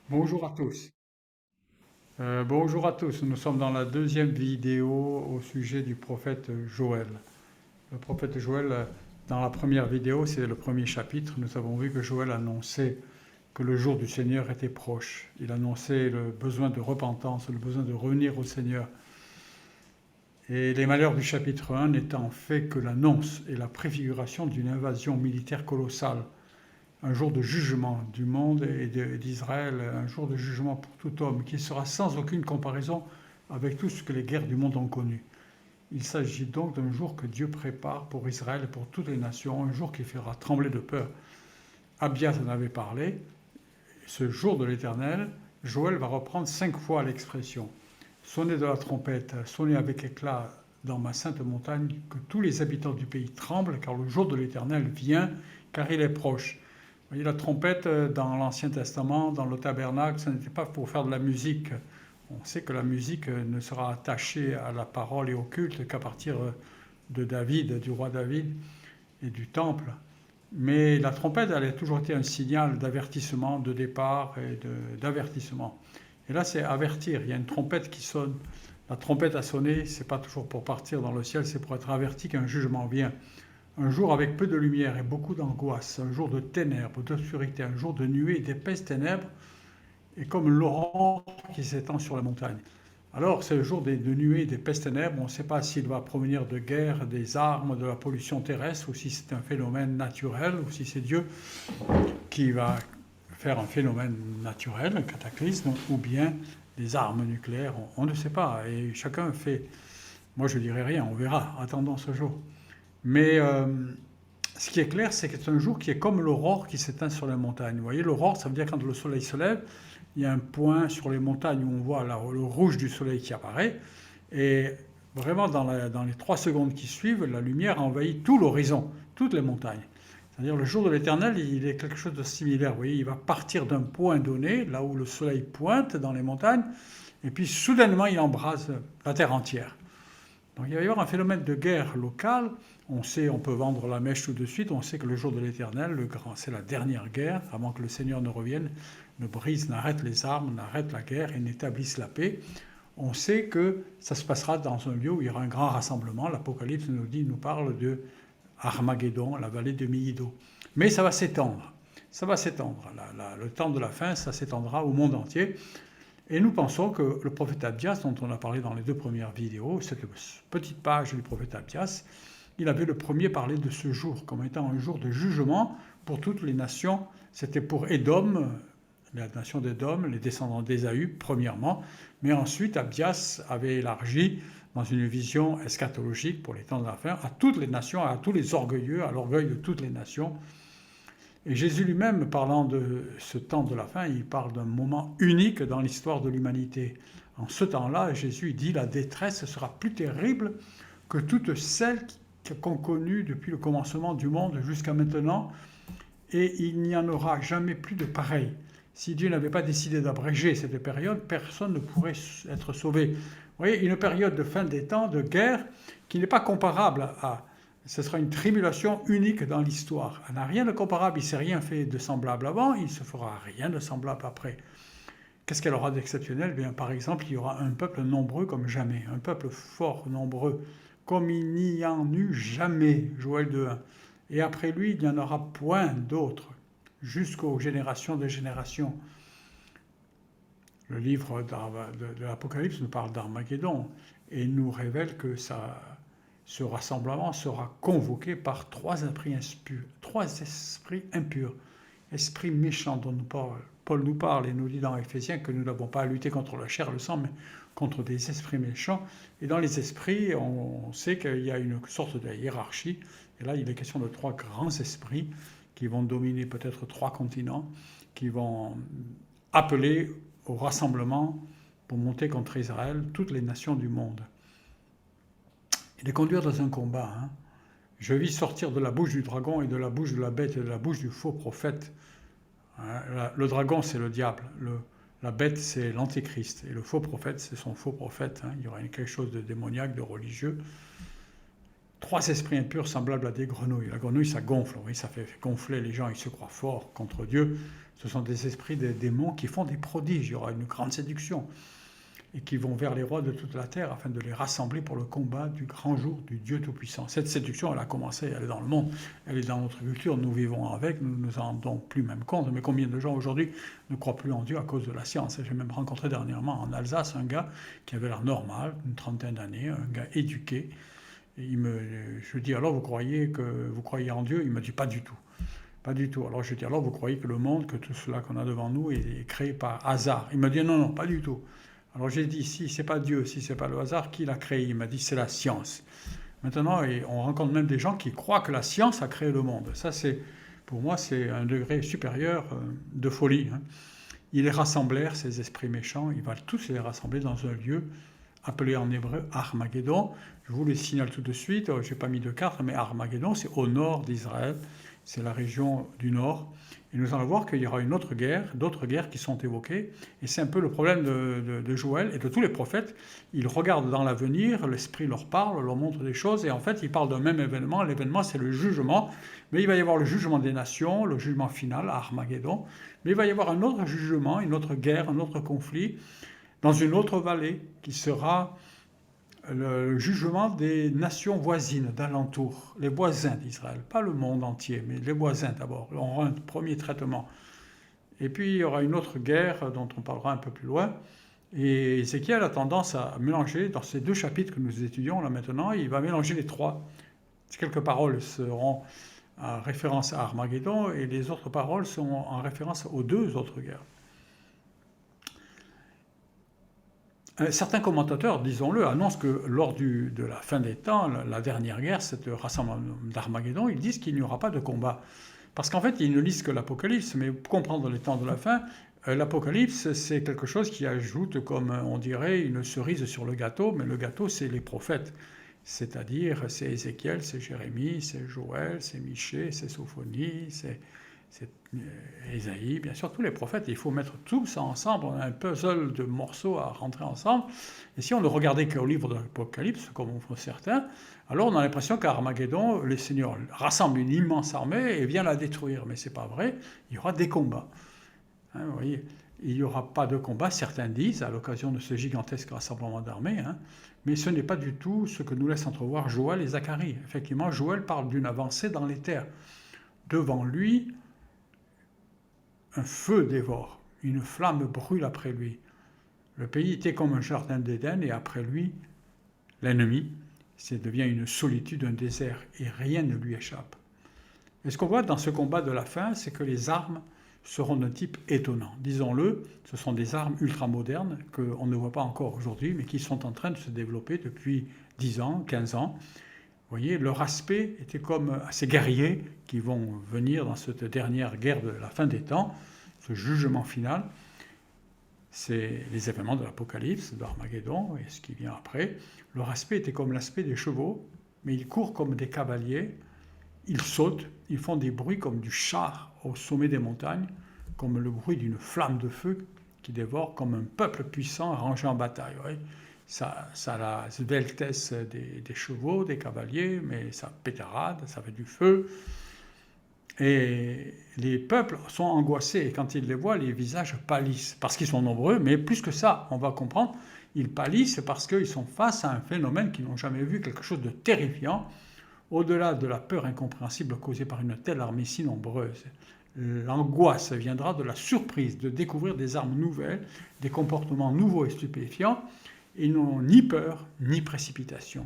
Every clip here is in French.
Bonjour à tous. Bonjour à tous. Nous sommes dans la deuxième vidéo au sujet du prophète Joël. Le prophète Joël, dans la première vidéo, c'est le premier chapitre, nous avons vu que Joël annonçait que le jour du Seigneur était proche. Il annonçait le besoin de repentance, le besoin de revenir au Seigneur. Et les malheurs du chapitre 1 n'étant fait que l'annonce et la préfiguration d'une invasion militaire colossale, un jour de jugement du monde et d'Israël, un jour de jugement pour tout homme, qui sera sans aucune comparaison avec tout ce que les guerres du monde ont connu. Il s'agit donc d'un jour que Dieu prépare pour Israël et pour toutes les nations, un jour qui fera trembler de peur. Abias en avait parlé. Ce jour de l'Éternel, Joël va reprendre 5 fois l'expression. Sonnez de la trompette, sonnez avec éclat dans ma sainte montagne, que tous les habitants du pays tremblent, car le jour de l'Éternel vient, car il est proche. Vous voyez, la trompette dans l'Ancien Testament, dans le tabernacle, ce n'était pas pour faire de la musique. On sait que la musique ne sera attachée à la parole et au culte qu'à partir de David, du roi David et du temple. Mais la trompette, elle a toujours été un signal d'avertissement, de départ et d'avertissement. Et là, c'est avertir. Il y a une trompette qui sonne. La trompette a sonné, c'est pas toujours pour partir dans le ciel, c'est pour être averti qu'un jugement vient. Un jour avec peu de lumière et beaucoup d'angoisse, un jour de ténèbres, d'obscurité, un jour de nuées et d'épaisses ténèbres, et comme l'aurore qui s'étend sur la montagne. Alors, c'est le jour de nuées et d'épaisses ténèbres. On ne sait pas s'il va provenir de guerre, des armes, de la pollution terrestre, ou si c'est un phénomène naturel, ou si c'est Dieu qui va faire un phénomène naturel, un cataclysme, ou bien des armes nucléaires. On ne sait pas. Et chacun fait. Moi, je ne dirais rien. On verra. Attendons ce jour. Mais ce qui est clair, c'est que c'est un jour qui est comme l'aurore qui s'éteint sur les montagnes. Vous voyez, l'aurore, ça veut dire quand le soleil se lève, il y a un point sur les montagnes où on voit le rouge du soleil qui apparaît. Et vraiment, dans les 3 secondes qui suivent, la lumière envahit tout l'horizon, toutes les montagnes. C'est-à-dire le jour de l'éternel, il est quelque chose de similaire. Vous voyez, il va partir d'un point donné, là où le soleil pointe dans les montagnes, et puis soudainement, il embrase la terre entière. Donc il va y avoir un phénomène de guerre locale. On sait, on peut vendre la mèche tout de suite. On sait que le jour de l'Éternel, c'est la dernière guerre, avant que le Seigneur ne revienne, ne brise, n'arrête les armes, n'arrête la guerre et n'établisse la paix. On sait que ça se passera dans un lieu où il y aura un grand rassemblement. L'Apocalypse nous parle de Armageddon, la vallée de Megiddo. Mais ça va s'étendre. Ça va s'étendre. Le temps de la fin, ça s'étendra au monde entier. Et nous pensons que le prophète Abdias, dont on a parlé dans les 2 premières vidéos, cette petite page du prophète Abdias, il avait le premier parlé de ce jour comme étant un jour de jugement pour toutes les nations. C'était pour Édom, la nation d'Édom, les descendants d'Ésaü, premièrement, mais ensuite Abdias avait élargi dans une vision eschatologique pour les temps de la fin à toutes les nations, à tous les orgueilleux, à l'orgueil de toutes les nations. Et Jésus lui-même, parlant de ce temps de la fin, il parle d'un moment unique dans l'histoire de l'humanité. En ce temps-là, Jésus dit, la détresse sera plus terrible que toutes celles qu'ont connues depuis le commencement du monde jusqu'à maintenant, et il n'y en aura jamais plus de pareil. Si Dieu n'avait pas décidé d'abréger cette période, personne ne pourrait être sauvé. Vous voyez, une période de fin des temps, de guerre, qui n'est pas comparable à... Ce sera une tribulation unique dans l'histoire. Elle n'a rien de comparable, il ne s'est rien fait de semblable avant, il ne se fera rien de semblable après. Qu'est-ce qu'elle aura d'exceptionnel? Bien, par exemple, il y aura un peuple nombreux comme jamais, un peuple fort, nombreux, comme il n'y en eut jamais, Joël 2.1. Et après lui, il n'y en aura point d'autres, jusqu'aux générations des générations. Le livre de l'Apocalypse nous parle d'Armageddon et nous révèle que ce rassemblement sera convoqué par 3 esprits impurs, esprits méchants dont Paul nous parle et nous dit dans Éphésiens que nous n'avons pas à lutter contre la chair et le sang, mais contre des esprits méchants. Et dans les esprits, on sait qu'il y a une sorte de hiérarchie. Et là, il est question de 3 grands esprits qui vont dominer peut-être 3 continents, qui vont appeler au rassemblement pour monter contre Israël toutes les nations du monde. Et les conduire dans un combat. Je vis sortir de la bouche du dragon et de la bouche de la bête et de la bouche du faux prophète. Le dragon, c'est le diable. La bête, c'est l'antéchrist. Et le faux prophète, c'est son faux prophète. Il y aura quelque chose de démoniaque, de religieux. 3 esprits impurs semblables à des grenouilles. La grenouille, ça gonfle, oui, ça fait gonfler les gens, ils se croient forts contre Dieu. Ce sont des esprits, des démons qui font des prodiges. Il y aura une grande séduction et qui vont vers les rois de toute la terre afin de les rassembler pour le combat du grand jour du Dieu Tout-Puissant. Cette séduction, elle a commencé, elle est dans le monde, elle est dans notre culture, nous vivons avec, nous ne nous en rendons plus même compte. Mais combien de gens aujourd'hui ne croient plus en Dieu à cause de la science? J'ai même rencontré dernièrement en Alsace un gars qui avait l'air normal, une trentaine d'années, un gars éduqué. Et je lui dis, alors vous croyez en Dieu? Il me dit, pas du tout. Pas du tout. Alors je lui dis, alors vous croyez que le monde, que tout cela qu'on a devant nous est créé par hasard? Il me dit, non, non, pas du tout. Alors j'ai dit, si c'est pas Dieu, si c'est pas le hasard, qui l'a créé? Il m'a dit, c'est la science. Maintenant, on rencontre même des gens qui croient que la science a créé le monde. Ça, pour moi, c'est un degré supérieur de folie. Ils les rassemblèrent, ces esprits méchants, ils veulent tous les rassembler dans un lieu appelé en hébreu Armageddon. Je vous le signale tout de suite, je n'ai pas mis de carte, mais Armageddon, c'est au nord d'Israël, c'est la région du nord. Et nous allons voir qu'il y aura une autre guerre, d'autres guerres qui sont évoquées. Et c'est un peu le problème de Joël et de tous les prophètes. Ils regardent dans l'avenir, l'Esprit leur parle, leur montre des choses, et en fait, ils parlent d'un même événement. L'événement, c'est le jugement. Mais il va y avoir le jugement des nations, le jugement final, Armageddon. Mais il va y avoir un autre jugement, une autre guerre, un autre conflit, dans une autre vallée, qui sera le jugement des nations voisines d'alentour, les voisins d'Israël, pas le monde entier, mais les voisins d'abord. On aura un premier traitement. Et puis il y aura une autre guerre dont on parlera un peu plus loin. Et Ézéchiel a tendance à mélanger, dans ces deux chapitres que nous étudions là maintenant, il va mélanger les trois. Quelques paroles seront en référence à Armageddon et les autres paroles sont en référence aux deux autres guerres. Certains commentateurs, disons-le, annoncent que lors de la fin des temps, la dernière guerre, cette rassemblement d'Armageddon, ils disent qu'il n'y aura pas de combat. Parce qu'en fait, ils ne lisent que l'Apocalypse, mais pour comprendre les temps de la fin, l'Apocalypse, c'est quelque chose qui ajoute, comme on dirait, une cerise sur le gâteau, mais le gâteau, c'est les prophètes. C'est-à-dire, c'est Ézéchiel, c'est Jérémie, c'est Joël, c'est Michée, c'est Sophonie, c'est Ésaïe, bien sûr, tous les prophètes. Il faut mettre tout ça ensemble. On a un puzzle de morceaux à rentrer ensemble. Et si on ne regardait qu'au livre de l'Apocalypse, comme on fait certains, alors on a l'impression qu'à Armageddon, le Seigneur rassemble une immense armée et vient la détruire. Mais ce n'est pas vrai. Il y aura des combats. Vous voyez, il n'y aura pas de combat, certains disent, à l'occasion de ce gigantesque rassemblement d'armées. Mais ce n'est pas du tout ce que nous laissent entrevoir Joël et Zacharie. Effectivement, Joël parle d'une avancée dans les terres. Devant lui, un feu dévore, une flamme brûle après lui. Le pays était comme un jardin d'Éden et après lui, l'ennemi, ça devient une solitude, un désert et rien ne lui échappe. Et ce qu'on voit dans ce combat de la fin, c'est que les armes seront d'un type étonnant. Disons-le, ce sont des armes ultramodernes qu'on ne voit pas encore aujourd'hui, mais qui sont en train de se développer depuis 10 ans, 15 ans. Vous voyez, leur aspect était comme ces guerriers qui vont venir dans cette dernière guerre de la fin des temps, ce jugement final. C'est les événements de l'Apocalypse, d'Armageddon et ce qui vient après. Leur aspect était comme l'aspect des chevaux, mais ils courent comme des cavaliers, ils sautent, ils font des bruits comme du char au sommet des montagnes, comme le bruit d'une flamme de feu qui dévore, comme un peuple puissant rangé en bataille. Ouais. Ça a la sveltesse des chevaux, des cavaliers, mais ça pétarade, ça fait du feu. Et les peuples sont angoissés, et quand ils les voient, les visages pâlissent, parce qu'ils sont nombreux, mais plus que ça, on va comprendre, ils pâlissent parce qu'ils sont face à un phénomène qu'ils n'ont jamais vu, quelque chose de terrifiant, au-delà de la peur incompréhensible causée par une telle armée si nombreuse. L'angoisse viendra de la surprise de découvrir des armes nouvelles, des comportements nouveaux et stupéfiants. Ils n'ont ni peur, ni précipitation.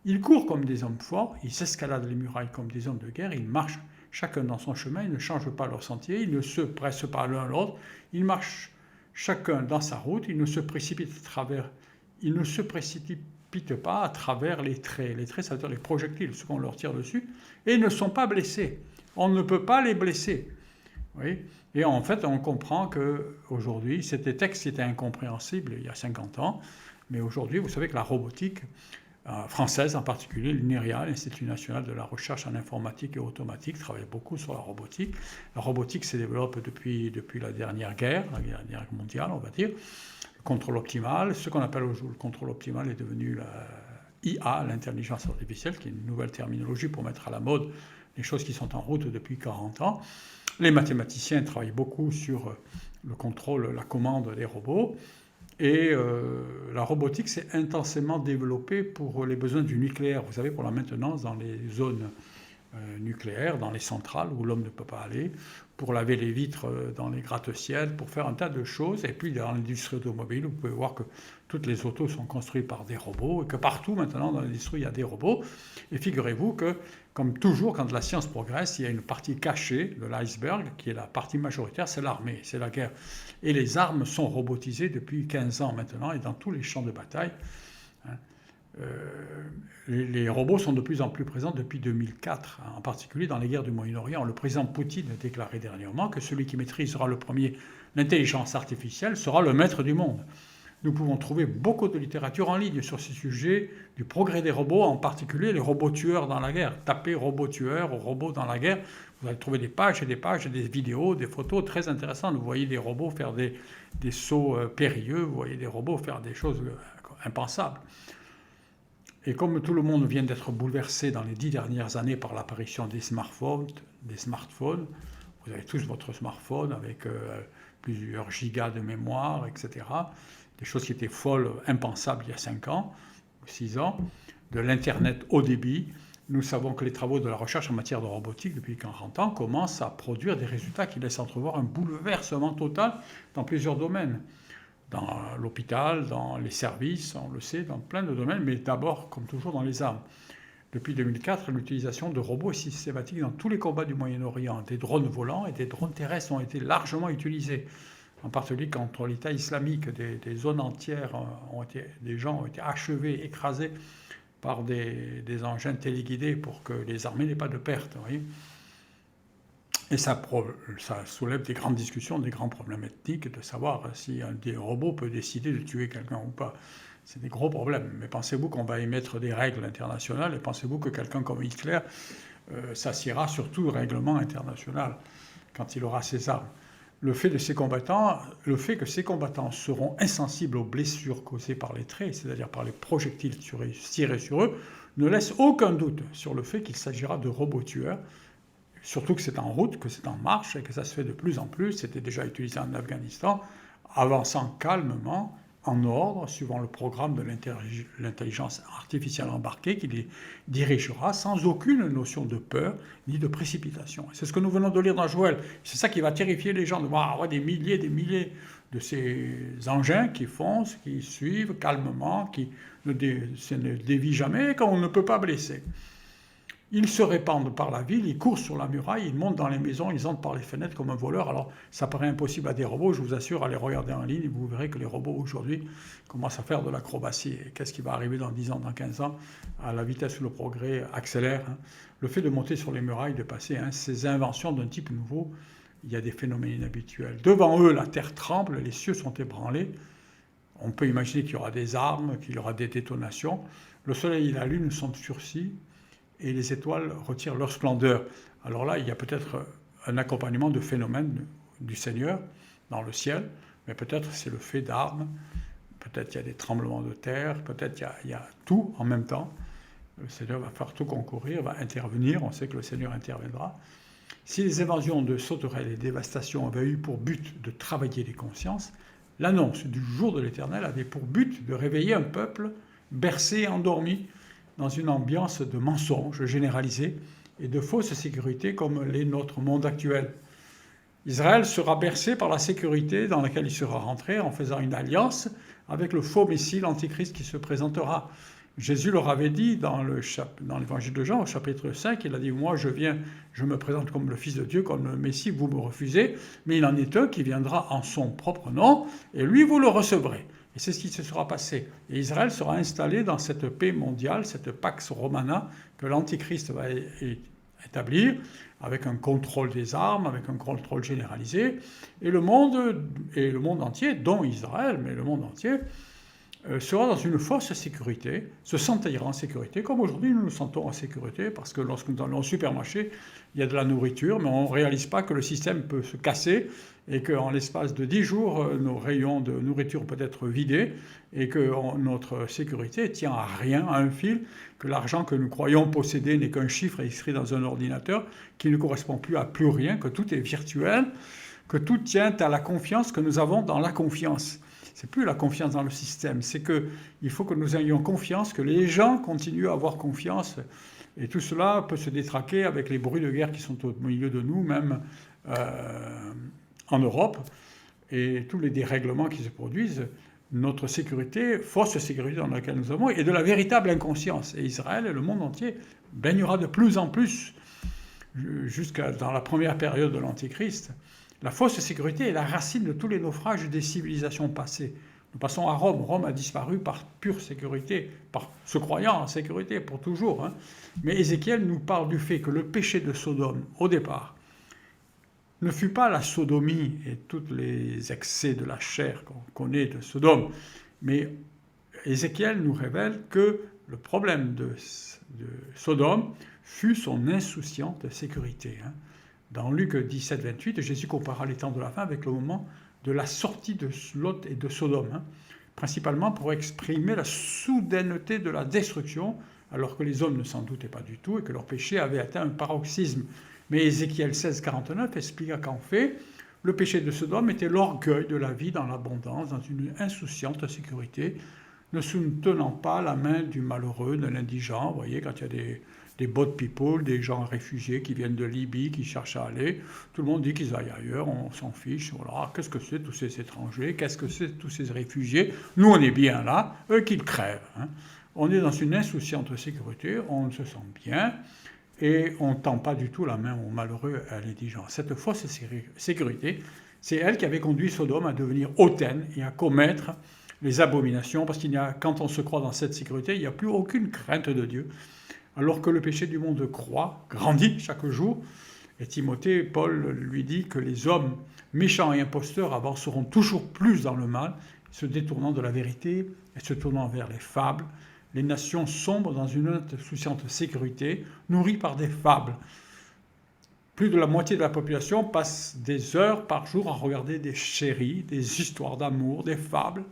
Ils courent comme des hommes forts, ils escaladent les murailles comme des hommes de guerre, ils marchent chacun dans son chemin, ils ne changent pas leur sentier, ils ne se pressent pas l'un l'autre, ils marchent chacun dans sa route, ils ne se précipitent pas à travers les traits. Les traits, ça veut dire les projectiles, ce qu'on leur tire dessus, et ils ne sont pas blessés. On ne peut pas les blesser. Oui. Et en fait, on comprend qu'aujourd'hui, c'était texte qui était incompréhensible il y a 50 ans, mais aujourd'hui, vous savez que la robotique française en particulier, l'INERIA, l'Institut national de la recherche en informatique et automatique, travaille beaucoup sur la robotique. La robotique se développe depuis la dernière guerre mondiale, on va dire. Le contrôle optimal, ce qu'on appelle aujourd'hui le contrôle optimal est devenu l'IA, l'intelligence artificielle, qui est une nouvelle terminologie pour mettre à la mode les choses qui sont en route depuis 40 ans. Les mathématiciens travaillent beaucoup sur le contrôle, la commande des robots. Et la robotique s'est intensément développée pour les besoins du nucléaire. Vous savez, pour la maintenance dans les zones nucléaires, dans les centrales où l'homme ne peut pas aller, pour laver les vitres dans les gratte-ciel, pour faire un tas de choses. Et puis dans l'industrie automobile, vous pouvez voir que toutes les autos sont construites par des robots et que partout maintenant dans l'industrie, il y a des robots. Et figurez-vous que, comme toujours, quand la science progresse, il y a une partie cachée de l'iceberg, qui est la partie majoritaire, c'est l'armée, c'est la guerre. Et les armes sont robotisées depuis 15 ans maintenant et dans tous les champs de bataille. Les robots sont de plus en plus présents depuis 2004, en particulier dans les guerres du Moyen-Orient. Le président Poutine a déclaré dernièrement que celui qui maîtrisera le premier l'intelligence artificielle sera le maître du monde. Nous pouvons trouver beaucoup de littérature en ligne sur ce sujet du progrès des robots, en particulier les robots tueurs dans la guerre. Tapez robots tueurs ou robots dans la guerre, vous allez trouver des pages et des pages, des vidéos, des photos très intéressantes. Vous voyez des robots faire des sauts périlleux, vous voyez des robots faire des choses impensables. Et comme tout le monde vient d'être bouleversé dans les 10 dernières années par l'apparition des smartphones, vous avez tous votre smartphone avec plusieurs gigas de mémoire, etc. Des choses qui étaient folles, impensables il y a 5 ans, 6 ans, de l'Internet haut débit. Nous savons que les travaux de la recherche en matière de robotique depuis 40 ans commencent à produire des résultats qui laissent entrevoir un bouleversement total dans plusieurs domaines. Dans l'hôpital, dans les services, on le sait, dans plein de domaines, mais d'abord, comme toujours, dans les armes. Depuis 2004, l'utilisation de robots est systématique dans tous les combats du Moyen-Orient. Des drones volants et des drones terrestres ont été largement utilisés, en particulier contre l'État islamique. Des zones entières, des gens ont été achevés, écrasés par des engins téléguidés pour que les armées n'aient pas de pertes. Vous voyez. Et ça soulève des grandes discussions, des grands problèmes ethniques, de savoir si un des robots peut décider de tuer quelqu'un ou pas. C'est des gros problèmes. Mais pensez-vous qu'on va émettre des règles internationales et pensez-vous que quelqu'un comme Hitler s'assiera sur tout règlement international quand il aura ses armes? Le fait que ces combattants seront insensibles aux blessures causées par les traits, c'est-à-dire par les projectiles tirés sur eux, ne laisse aucun doute sur le fait qu'il s'agira de robots tueurs. Surtout que c'est en route, que c'est en marche et que ça se fait de plus en plus. C'était déjà utilisé en Afghanistan, avançant calmement, en ordre, suivant le programme de l'intelligence artificielle embarquée qui les dirigera sans aucune notion de peur ni de précipitation. C'est ce que nous venons de lire dans Joël. C'est ça qui va terrifier les gens, de voir des milliers de ces engins qui foncent, qui suivent calmement, qui ne dévient jamais et qu'on ne peut pas blesser. Ils se répandent par la ville, ils courent sur la muraille, ils montent dans les maisons, ils entrent par les fenêtres comme un voleur. Alors ça paraît impossible à des robots, je vous assure, allez regarder en ligne, vous verrez que les robots aujourd'hui commencent à faire de l'acrobatie. Et qu'est-ce qui va arriver dans 10 ans, dans 15 ans, à la vitesse où le progrès accélère. Le fait de monter sur les murailles, de passer, ces inventions d'un type nouveau, il y a des phénomènes inhabituels. Devant eux, la terre tremble, les cieux sont ébranlés. On peut imaginer qu'il y aura des armes, qu'il y aura des détonations. Le soleil et la lune sont durcis. Et les étoiles retirent leur splendeur. Alors là, il y a peut-être un accompagnement de phénomènes du Seigneur dans le ciel, mais peut-être c'est le fait d'armes, peut-être il y a des tremblements de terre, peut-être il y a tout en même temps. Le Seigneur va faire tout concourir, va intervenir, on sait que le Seigneur interviendra. Si les évasions de sauterelles et dévastations avaient eu pour but de travailler les consciences, l'annonce du jour de l'Éternel avait pour but de réveiller un peuple bercé, endormi, dans une ambiance de mensonges généralisés et de fausses sécurités comme l'est notre monde actuel. Israël sera bercé par la sécurité dans laquelle il sera rentré en faisant une alliance avec le faux Messie, l'Antichrist qui se présentera. Jésus leur avait dit dans l'évangile de Jean, au chapitre 5, il a dit « Moi, je me présente comme le Fils de Dieu, comme le Messie, vous me refusez, mais il en est un qui viendra en son propre nom, et lui, vous le recevrez. » Et c'est ce qui se sera passé. Et Israël sera installé dans cette paix mondiale, cette Pax Romana que l'Antichrist va établir, avec un contrôle des armes, avec un contrôle généralisé. Et le monde entier, dont Israël, mais le monde entier, sera dans une fausse sécurité, se sentira en sécurité, comme aujourd'hui nous nous sentons en sécurité, parce que lorsque nous allons au supermarché, il y a de la nourriture, mais on ne réalise pas que le système peut se casser et qu'en l'espace de 10 jours, nos rayons de nourriture peuvent être vidés et que notre sécurité tient à rien, à un fil, que l'argent que nous croyons posséder n'est qu'un chiffre inscrit dans un ordinateur qui ne correspond plus à plus rien, que tout est virtuel, que tout tient à la confiance que nous avons dans la confiance. C'est plus la confiance dans le système, c'est qu'il faut que nous ayons confiance, que les gens continuent à avoir confiance. Et tout cela peut se détraquer avec les bruits de guerre qui sont au milieu de nous, même en Europe, et tous les dérèglements qui se produisent. Notre sécurité, fausse sécurité dans laquelle nous sommes, est de la véritable inconscience. Et Israël et le monde entier baignera de plus en plus, jusqu'à dans la première période de l'Antéchrist. La fausse sécurité est la racine de tous les naufrages des civilisations passées. Nous passons à Rome. Rome a disparu par pure sécurité, par se croyant en sécurité pour toujours. Mais Ézéchiel nous parle du fait que le péché de Sodome, au départ, ne fut pas la sodomie et tous les excès de la chair qu'on connaît de Sodome. Mais Ézéchiel nous révèle que le problème de Sodome fut son insouciante sécurité. Dans Luc 17, 28, Jésus compara les temps de la fin avec le moment de la sortie de Lot et de Sodome, principalement pour exprimer la soudaineté de la destruction, alors que les hommes ne s'en doutaient pas du tout et que leur péché avait atteint un paroxysme. Mais Ézéchiel 16, 49 expliqua qu'en fait, le péché de Sodome était l'orgueil de la vie dans l'abondance, dans une insouciante sécurité, ne soutenant pas la main du malheureux, de l'indigent. Vous voyez, quand il y a des boat people, des gens réfugiés qui viennent de Libye, qui cherchent à aller. Tout le monde dit qu'ils aillent ailleurs, on s'en fiche. Voilà. Qu'est-ce que c'est tous ces étrangers? Qu'est-ce que c'est tous ces réfugiés? Nous, on est bien là, eux qu'ils crèvent. On est dans une insouciante sécurité, on se sent bien, et on ne tend pas du tout la main aux malheureux et à l'indigent. Cette fausse sécurité, c'est elle qui avait conduit Sodome à devenir hautaine et à commettre les abominations, parce quand on se croit dans cette sécurité, il n'y a plus aucune crainte de Dieu. Alors que le péché du monde grandit chaque jour. Et Timothée, Paul lui dit que les hommes méchants et imposteurs avanceront toujours plus dans le mal, se détournant de la vérité et se tournant vers les fables. Les nations sombrent dans une insouciante sécurité, nourrie par des fables. Plus de la moitié de la population passe des heures par jour à regarder des chéris, des histoires d'amour, des fables,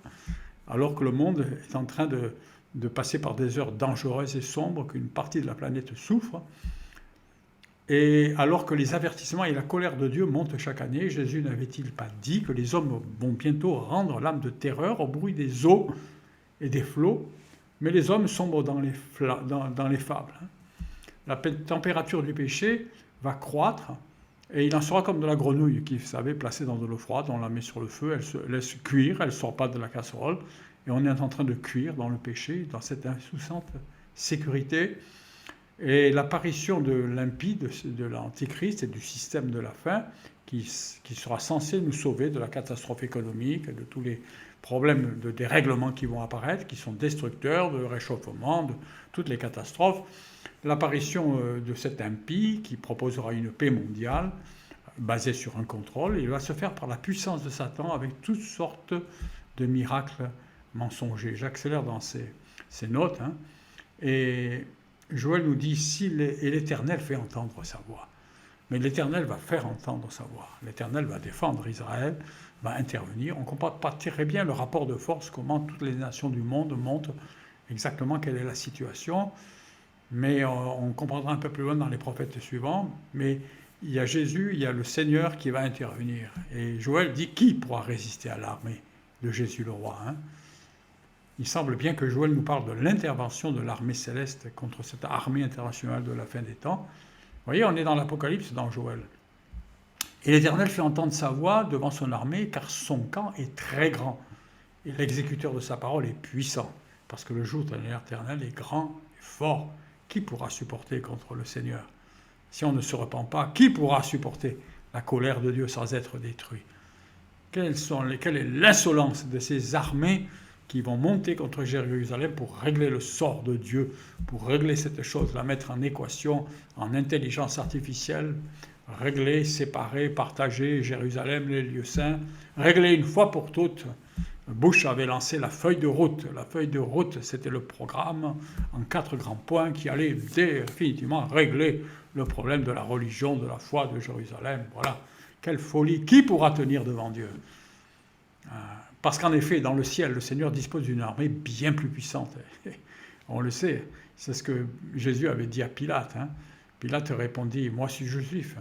alors que le monde est en train de passer par des heures dangereuses et sombres, qu'une partie de la planète souffre. Et alors que les avertissements et la colère de Dieu montent chaque année, Jésus n'avait-il pas dit que les hommes vont bientôt rendre l'âme de terreur au bruit des eaux et des flots? Mais les hommes sombrent dans les fables. La température du péché va croître, et il en sera comme de la grenouille qui, vous savez, placée dans de l'eau froide, on la met sur le feu, elle se laisse cuire, elle ne sort pas de la casserole, et on est en train de cuire dans le péché, dans cette insouciante sécurité. Et l'apparition de l'impie, de l'Antéchrist et du système de la fin, qui sera censé nous sauver de la catastrophe économique, de tous les problèmes de dérèglement qui vont apparaître, qui sont destructeurs, de réchauffement, de toutes les catastrophes. L'apparition de cet impie qui proposera une paix mondiale basée sur un contrôle, il va se faire par la puissance de Satan avec toutes sortes de miracles mensongers. J'accélère dans ces notes. Et Joël nous dit, et l'Éternel fait entendre sa voix. Mais l'Éternel va faire entendre sa voix. L'Éternel va défendre Israël, va intervenir. On ne comprend pas très bien le rapport de force, comment toutes les nations du monde montrent exactement quelle est la situation. Mais on comprendra un peu plus loin dans les prophètes suivants. Mais il y a Jésus, il y a le Seigneur qui va intervenir. Et Joël dit, qui pourra résister à l'armée de Jésus le roi? Il semble bien que Joël nous parle de l'intervention de l'armée céleste contre cette armée internationale de la fin des temps. Vous voyez, on est dans l'Apocalypse, dans Joël. Et l'Éternel fait entendre sa voix devant son armée, car son camp est très grand. Et l'exécuteur de sa parole est puissant, parce que le jour de l'Éternel est grand et fort. Qui pourra supporter contre le Seigneur? Si on ne se repent pas, qui pourra supporter la colère de Dieu sans être détruit? Quelle est l'insolence de ces armées qui vont monter contre Jérusalem pour régler le sort de Dieu, pour régler cette chose, la mettre en équation, en intelligence artificielle, régler, séparer, partager Jérusalem, les lieux saints, régler une fois pour toutes Bush avait lancé la feuille de route. La feuille de route, c'était le programme en 4 grands points qui allait définitivement régler le problème de la religion, de la foi de Jérusalem. Voilà. Quelle folie! Qui pourra tenir devant Dieu? Parce qu'en effet, dans le ciel, le Seigneur dispose d'une armée bien plus puissante. On le sait. C'est ce que Jésus avait dit à Pilate. Pilate répondit, moi je suis juif.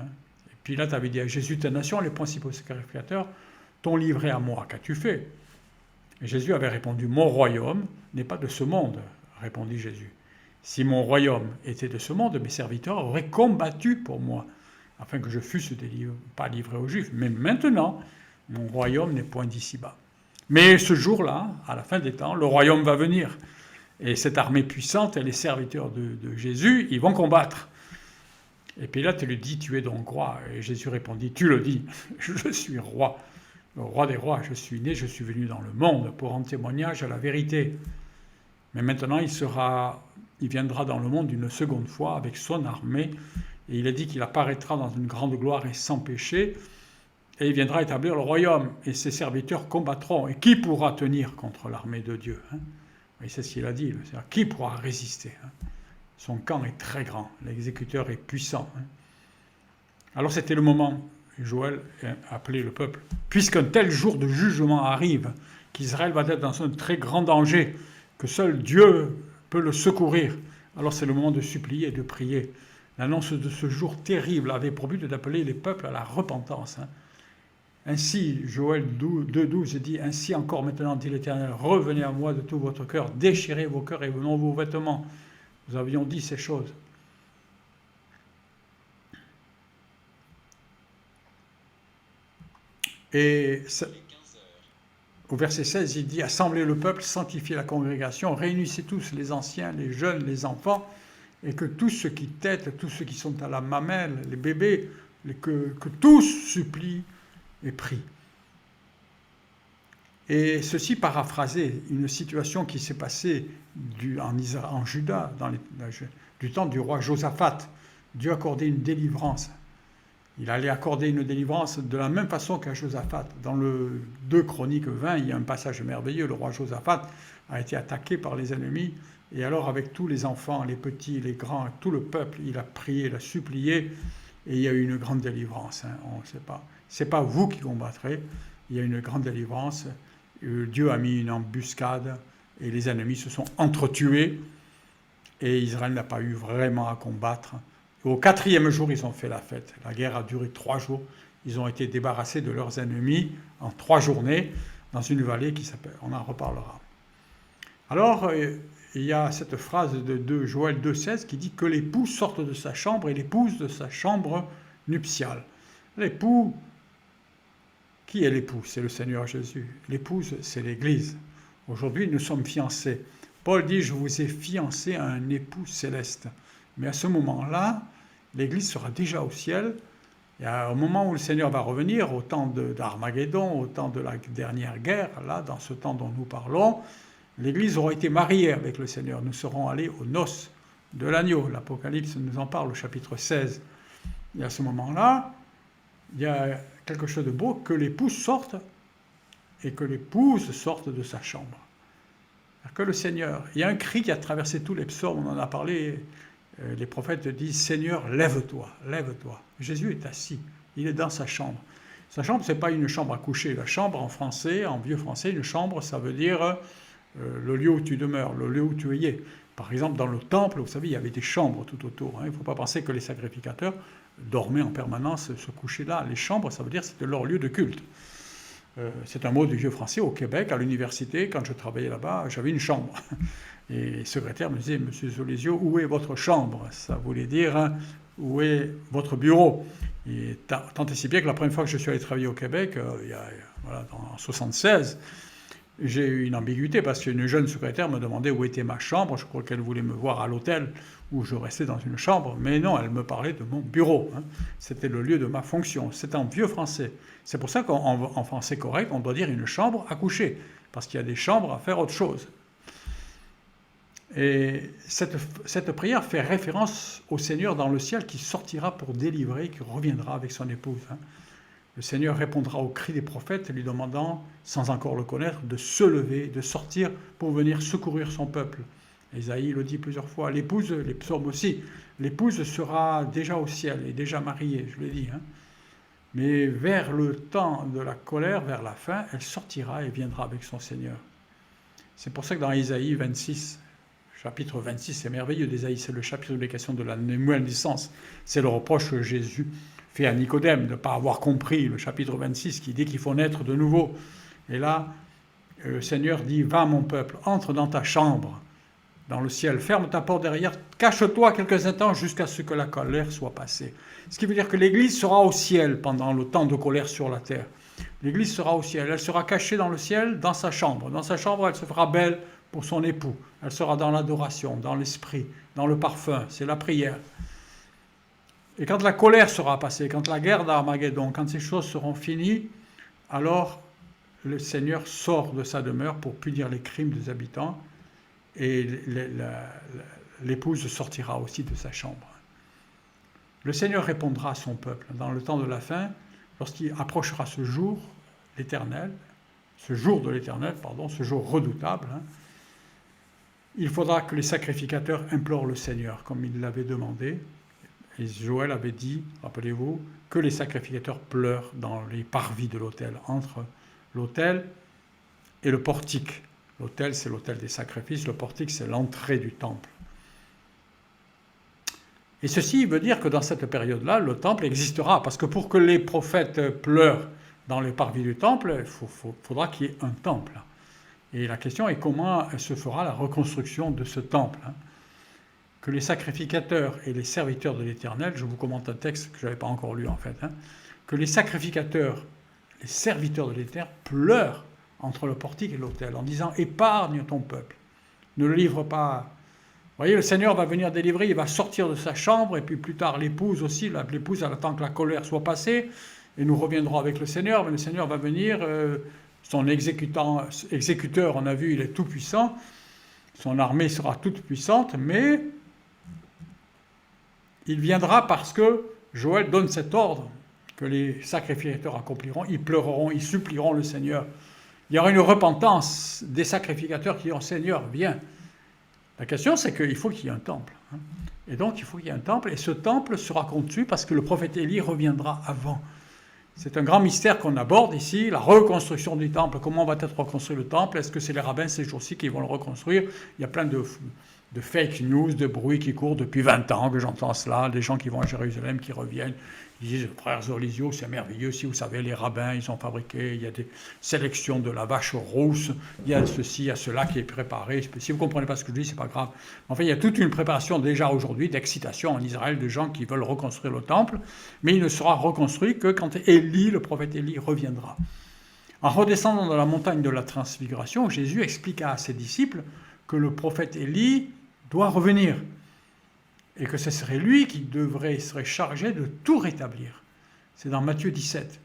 Et Pilate avait dit à Jésus, ta nation, les principaux sacrificateurs t'ont livré à moi. Qu'as-tu fait? Et Jésus avait répondu, mon royaume n'est pas de ce monde, répondit Jésus. Si mon royaume était de ce monde, mes serviteurs auraient combattu pour moi, afin que je fusse pas livré aux Juifs. Mais maintenant, mon royaume n'est point d'ici-bas. Mais ce jour-là, à la fin des temps, le royaume va venir. Et cette armée puissante et les serviteurs de Jésus, ils vont combattre. Et Pilate lui dit, tu es donc roi. Et Jésus répondit, tu le dis, je suis roi. Le roi des rois, je suis né, je suis venu dans le monde pour rendre témoignage à la vérité. Mais maintenant, il viendra dans le monde une seconde fois avec son armée. Et il a dit qu'il apparaîtra dans une grande gloire et sans péché. Et il viendra établir le royaume. Et ses serviteurs combattront. Et qui pourra tenir contre l'armée de Dieu? Et c'est ce qu'il a dit. Qui pourra résister? Son camp est très grand. L'exécuteur est puissant. Alors c'était le moment. Joël a appelé le peuple. Puisqu'un tel jour de jugement arrive, qu'Israël va être dans un très grand danger, que seul Dieu peut le secourir, alors c'est le moment de supplier et de prier. L'annonce de ce jour terrible avait pour but d'appeler les peuples à la repentance. Ainsi, Joël 2,12 dit, « Ainsi encore maintenant, dit l'Éternel, revenez à moi de tout votre cœur, déchirez vos cœurs et non vos vêtements. » Nous avions dit ces choses. Et au verset 16, il dit, « Assemblez le peuple, sanctifiez la congrégation, réunissez tous les anciens, les jeunes, les enfants, et que tous ceux qui têtent, tous ceux qui sont à la mamelle, les bébés, que tous supplient et prient. » Et ceci paraphrasait une situation qui s'est passée en Juda, du temps du roi Josaphat. Dieu accordait une délivrance. Il allait accorder une délivrance de la même façon qu'à Josaphat. Dans le 2 Chroniques 20, il y a un passage merveilleux. Le roi Josaphat a été attaqué par les ennemis. Et alors, avec tous les enfants, les petits, les grands, tout le peuple, il a prié, il a supplié. Et il y a eu une grande délivrance. On ne sait pas. Ce n'est pas vous qui combattrez. Il y a une grande délivrance. Dieu a mis une embuscade. Et les ennemis se sont entretués. Et Israël n'a pas eu vraiment à combattre. Au 4e jour, ils ont fait la fête. La guerre a duré 3 jours. Ils ont été débarrassés de leurs ennemis en 3 journées dans une vallée qui s'appelle... On en reparlera. Alors, il y a cette phrase de Joël 2,16 qui dit que l'époux sorte de sa chambre et l'épouse de sa chambre nuptiale. L'époux, qui est l'époux? C'est le Seigneur Jésus. L'épouse, c'est l'Église. Aujourd'hui, nous sommes fiancés. Paul dit, je vous ai fiancé à un époux céleste. Mais à ce moment-là, l'Église sera déjà au ciel. Et au moment où le Seigneur va revenir, au temps d'Armageddon, au temps de la dernière guerre, là, dans ce temps dont nous parlons, l'Église aura été mariée avec le Seigneur. Nous serons allés aux noces de l'agneau. L'Apocalypse nous en parle au chapitre 16. Et à ce moment-là, il y a quelque chose de beau, que l'époux sorte et que l'épouse sorte de sa chambre. Que le Seigneur... Il y a un cri qui a traversé tous les psaumes, on en a parlé... Les prophètes disent, Seigneur, lève-toi, lève-toi. Jésus est assis, il est dans sa chambre. Sa chambre, ce n'est pas une chambre à coucher. La chambre, en français, en vieux français, une chambre, ça veut dire le lieu où tu demeures, le lieu où tu y es. Par exemple, dans le temple, vous savez, il y avait des chambres tout autour. Il ne faut pas penser que les sacrificateurs dormaient en permanence, se couchaient là. Les chambres, ça veut dire que c'était leur lieu de culte. C'est un mot du vieux français. Au Québec, à l'université, quand je travaillais là-bas, j'avais une chambre. Et les secrétaires me disaient, Monsieur Solésio, où est votre chambre? Ça voulait dire, où est votre bureau? Et tant et si bien que la première fois que je suis allé travailler au Québec, en 1976, j'ai eu une ambiguïté parce qu'une jeune secrétaire me demandait où était ma chambre. Je crois qu'elle voulait me voir à l'hôtel où je restais dans une chambre. Mais non, elle me parlait de mon bureau. C'était le lieu de ma fonction. C'est en vieux français. C'est pour ça qu'en français correct, on doit dire une chambre à coucher. Parce qu'il y a des chambres à faire autre chose. Et cette prière fait référence au Seigneur dans le ciel qui sortira pour délivrer, qui reviendra avec son épouse. le Seigneur répondra au cri des prophètes, lui demandant, sans encore le connaître, de se lever, de sortir pour venir secourir son peuple. Isaïe le dit plusieurs fois. L'épouse, les psaumes aussi, l'épouse sera déjà au ciel et déjà mariée, je l'ai dit. Mais vers le temps de la colère, vers la fin, elle sortira et viendra avec son Seigneur. C'est pour ça que dans Isaïe 26, chapitre 26, c'est merveilleux d'Isaïe, c'est le chapitre des questions de la nouvelle naissance. C'est le reproche que Jésus fait à Nicodème de ne pas avoir compris le chapitre 26 qui dit qu'il faut naître de nouveau. Et là, le Seigneur dit, va mon peuple, entre dans ta chambre, dans le ciel, ferme ta porte derrière, cache-toi quelques instants jusqu'à ce que la colère soit passée. Ce qui veut dire que l'Église sera au ciel pendant le temps de colère sur la terre. L'Église sera au ciel, elle sera cachée dans le ciel, dans sa chambre. Dans sa chambre, elle se fera belle pour son époux. Elle sera dans l'adoration, dans l'esprit, dans le parfum, c'est la prière. Et quand la colère sera passée, quand la guerre d'Armageddon, quand ces choses seront finies, alors le Seigneur sort de sa demeure pour punir les crimes des habitants et l'épouse sortira aussi de sa chambre. Le Seigneur répondra à son peuple dans le temps de la fin, lorsqu'il approchera ce jour, l'Éternel, ce jour de l'Éternel, ce jour redoutable. Il faudra que les sacrificateurs implorent le Seigneur, comme il l'avait demandé. Et Joël avait dit, rappelez-vous, que les sacrificateurs pleurent dans les parvis de l'autel, entre l'autel et le portique. L'autel, c'est l'autel des sacrifices, le portique, c'est l'entrée du temple. Et ceci veut dire que dans cette période-là, le temple existera, parce que pour que les prophètes pleurent dans les parvis du temple, il faudra qu'il y ait un temple. Et la question est comment se fera la reconstruction de ce temple. Que les sacrificateurs et les serviteurs de l'Éternel, je vous commente un texte que je n'avais pas encore lu en fait, que les sacrificateurs, les serviteurs de l'Éternel pleurent entre le portique et l'autel en disant « Épargne ton peuple, ne le livre pas ». Vous voyez, le Seigneur va venir délivrer, il va sortir de sa chambre, et puis plus tard l'épouse aussi, l'épouse elle attend que la colère soit passée, et nous reviendrons avec le Seigneur, mais le Seigneur va venir, son exécuteur, on a vu, il est tout puissant, son armée sera toute puissante, mais il viendra parce que Joël donne cet ordre que les sacrificateurs accompliront, ils pleureront, ils supplieront le Seigneur. Il y aura une repentance des sacrificateurs qui diront « Seigneur, viens ». La question, c'est qu'il faut qu'il y ait un temple. Et donc, il faut qu'il y ait un temple, et ce temple sera conçu parce que le prophète Élie reviendra avant. C'est un grand mystère qu'on aborde ici, la reconstruction du temple. Comment va être reconstruit le temple? Est-ce que c'est les rabbins ces jours-ci qui vont le reconstruire? Il y a plein de fake news, de bruit qui court depuis 20 ans que j'entends cela, des gens qui vont à Jérusalem, qui reviennent, ils disent « Frères Orlizio, c'est merveilleux, si vous savez, les rabbins, ils ont fabriqué, il y a des sélections de la vache rousse, il y a ceci, il y a cela qui est préparé. Si vous ne comprenez pas ce que je dis, c'est pas grave. Enfin, il y a toute une préparation déjà aujourd'hui d'excitation en Israël de gens qui veulent reconstruire le temple, mais il ne sera reconstruit que quand Élie, le prophète Élie, reviendra. En redescendant de la montagne de la transfiguration, Jésus expliqua à ses disciples que le prophète Élie doit revenir et que ce serait lui qui serait chargé de tout rétablir. C'est dans Matthieu 17.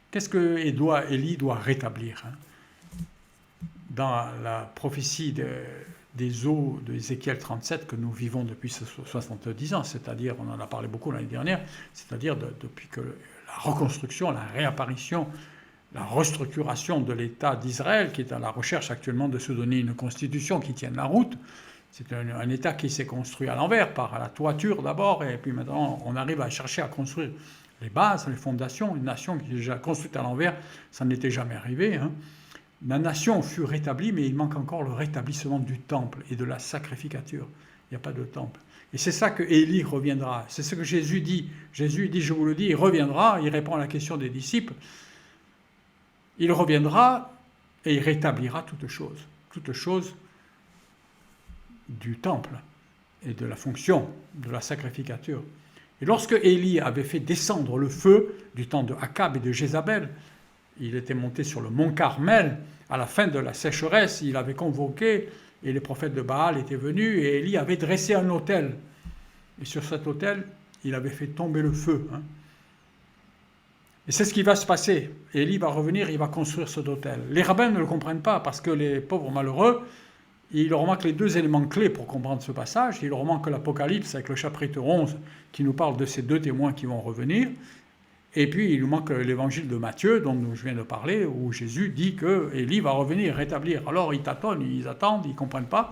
Qu'est-ce que Élie doit rétablir? Dans la prophétie des eaux d'Ézéchiel 37 que nous vivons depuis 70 ans, c'est-à-dire, on en a parlé beaucoup l'année dernière, c'est-à-dire depuis que la reconstruction, la réapparition, la restructuration de l'État d'Israël, qui est à la recherche actuellement de se donner une constitution qui tienne la route. C'est un État qui s'est construit à l'envers, par la toiture d'abord, et puis maintenant on arrive à chercher à construire les bases, les fondations. Une nation qui est déjà construite à l'envers, ça n'était jamais arrivé. La nation fut rétablie, mais il manque encore le rétablissement du temple et de la sacrificature. Il n'y a pas de temple. Et c'est ça que Élie reviendra. C'est ce que Jésus dit. Jésus dit, je vous le dis, il reviendra, il répond à la question des disciples. Il reviendra et il rétablira toutes choses du temple et de la fonction de la sacrificature. Et lorsque Élie avait fait descendre le feu du temps de Akab et de Jézabel, il était monté sur le mont Carmel, à la fin de la sécheresse, il avait convoqué, et les prophètes de Baal étaient venus, et Élie avait dressé un autel. Et sur cet autel, il avait fait tomber le feu. Et c'est ce qui va se passer. Élie va revenir, il va construire cet autel. Les rabbins ne le comprennent pas, parce que les pauvres malheureux, il leur manque les deux éléments clés pour comprendre ce passage. Il leur manque l'Apocalypse avec le chapitre 11 qui nous parle de ces deux témoins qui vont revenir. Et puis il nous manque l'évangile de Matthieu, dont je viens de parler, où Jésus dit que Élie va revenir, rétablir. Alors ils tâtonnent, ils attendent, ils ne comprennent pas.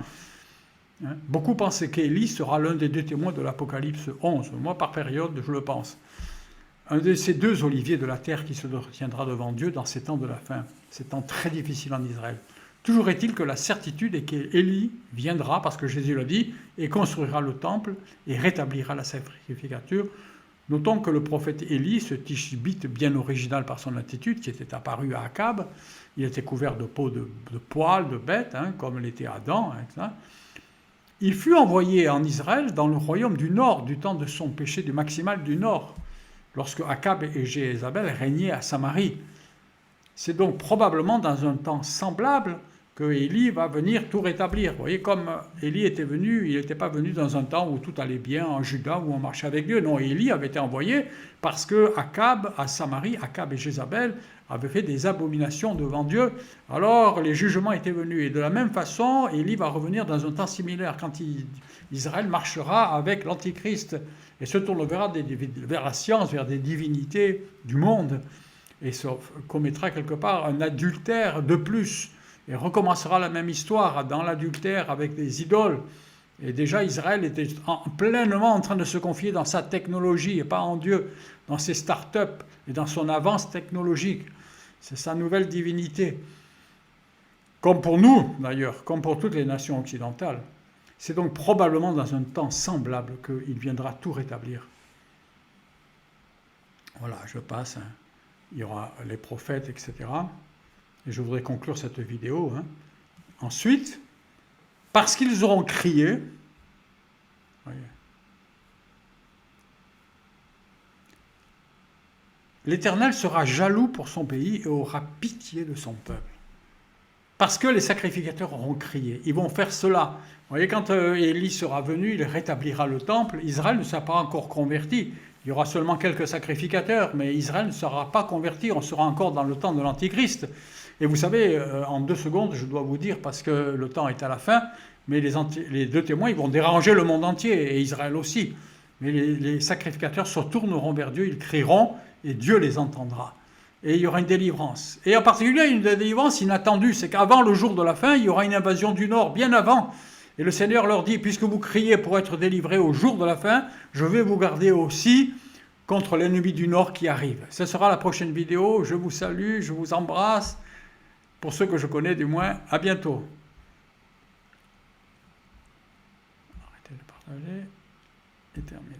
Beaucoup pensent qu'Élie sera l'un des 2 témoins de l'Apocalypse 11. Moi, par période, je le pense. Un de ces 2 oliviers de la terre qui se tiendra devant Dieu dans ces temps de la fin. Ces temps très difficiles en Israël. Toujours est-il que la certitude est qu'Élie viendra, parce que Jésus l'a dit, et construira le temple et rétablira la sacrificature. Notons que le prophète Élie, ce tishbite bien original par son attitude, qui était apparu à Akab, il était couvert de peau de poils, de bêtes, comme l'était Adam, etc. Il fut envoyé en Israël dans le royaume du nord, du temps de son péché du maximal du nord, lorsque Akab et Jézabel régnaient à Samarie. C'est donc probablement dans un temps semblable que Élie va venir tout rétablir. Vous voyez, comme Élie était venu, il n'était pas venu dans un temps où tout allait bien en Juda, où on marchait avec Dieu. Non, Élie avait été envoyé parce que Akab, à Samarie, Akab et Jézabel avaient fait des abominations devant Dieu. Alors les jugements étaient venus. Et de la même façon, Élie va revenir dans un temps similaire, quand Israël marchera avec l'Antichrist et se tournera vers la science, vers des divinités du monde, et commettra quelque part un adultère de plus, et recommencera la même histoire dans l'adultère avec des idoles. Et déjà Israël était pleinement en train de se confier dans sa technologie et pas en Dieu, dans ses start-up et dans son avance technologique. C'est sa nouvelle divinité. Comme pour nous d'ailleurs, comme pour toutes les nations occidentales. C'est donc probablement dans un temps semblable qu'il viendra tout rétablir. Voilà, je passe. Il y aura les prophètes, etc. Et je voudrais conclure cette vidéo. Ensuite, parce qu'ils auront crié, l'Éternel sera jaloux pour son pays et aura pitié de son peuple. Parce que les sacrificateurs auront crié. Ils vont faire cela. Vous voyez, quand Élie sera venu, il rétablira le temple. Israël ne sera pas encore converti. Il y aura seulement quelques sacrificateurs, mais Israël ne sera pas converti. On sera encore dans le temps de l'Antichrist. Et vous savez, en 2 secondes, je dois vous dire, parce que le temps est à la fin, mais les 2 témoins, ils vont déranger le monde entier, et Israël aussi. Mais les sacrificateurs se tourneront vers Dieu, ils crieront, et Dieu les entendra. Et il y aura une délivrance. Et en particulier, une délivrance inattendue, c'est qu'avant le jour de la fin, il y aura une invasion du Nord, bien avant. Et le Seigneur leur dit, puisque vous criez pour être délivrés au jour de la fin, je vais vous garder aussi contre l'ennemi du Nord qui arrive. Ce sera la prochaine vidéo. Je vous salue, je vous embrasse. Pour ceux que je connais du moins, à bientôt. Arrêtez de partager et terminé.